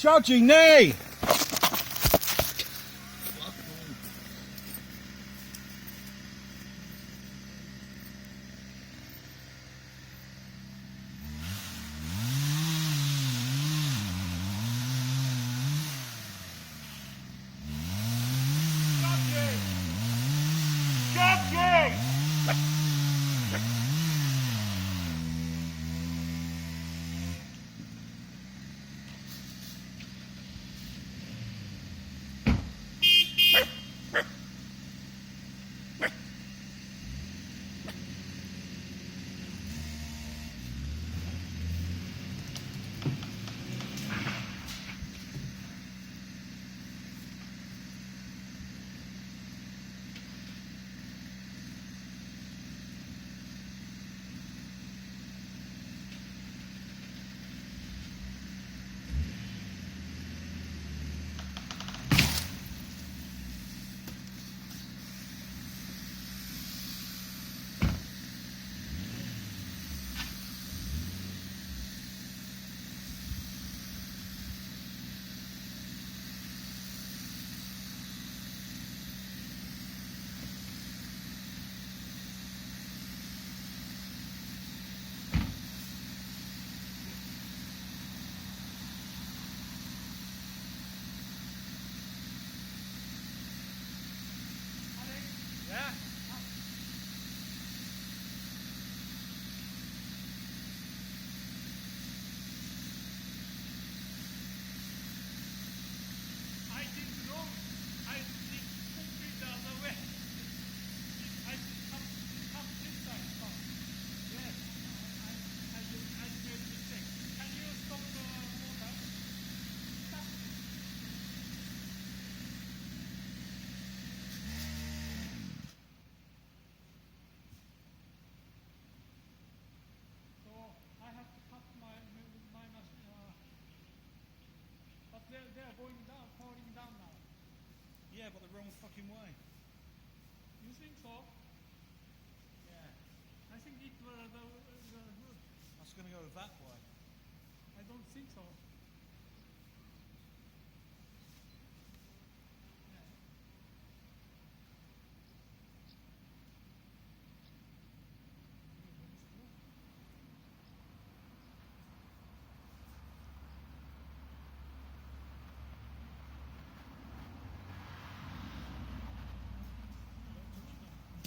Shouting nay! They're going down, falling down now. Yeah, but the wrong fucking way. You think so? Yeah. I think it was the good. That's going to go that way. I don't think so.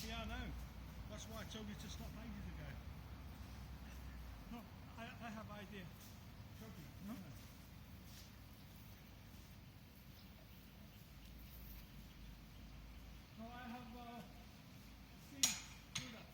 Yeah, I know. That's why I told you to stop ages ago. No, I have idea. Choking. No? No, I have seen do that.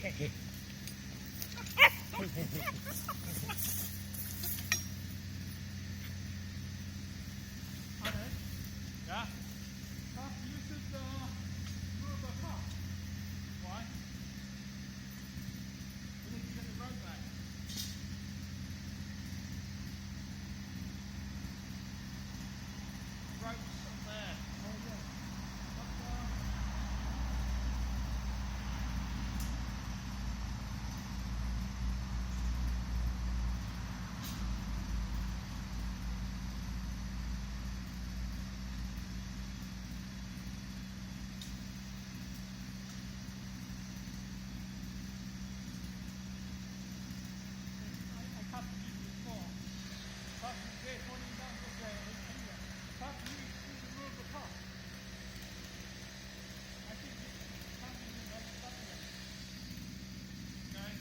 Alan, Yeah? perhaps you should move the car. Why? We need to get the road back. The rope's up there. Oh, yeah. But, I can't use this before. Perhaps you get one in down this way anyway. Perhaps you need to move the car. I think it's something that's stuck here. Okay?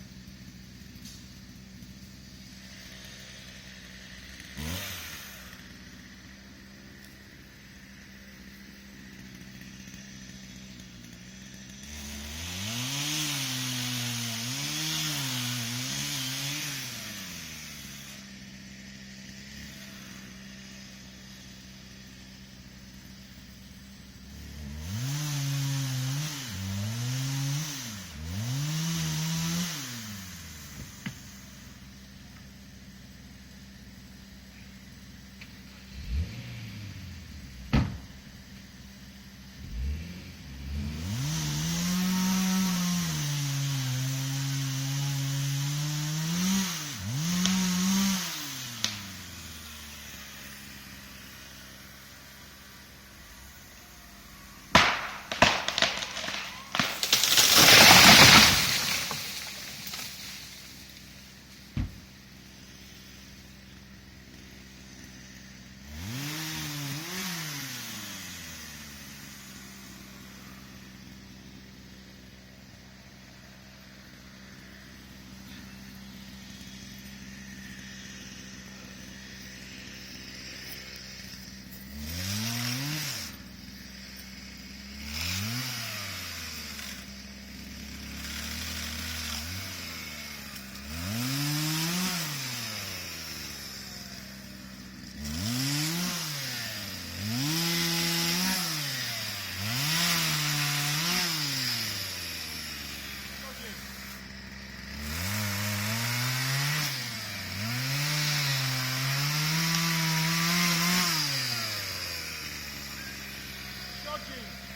Dodging.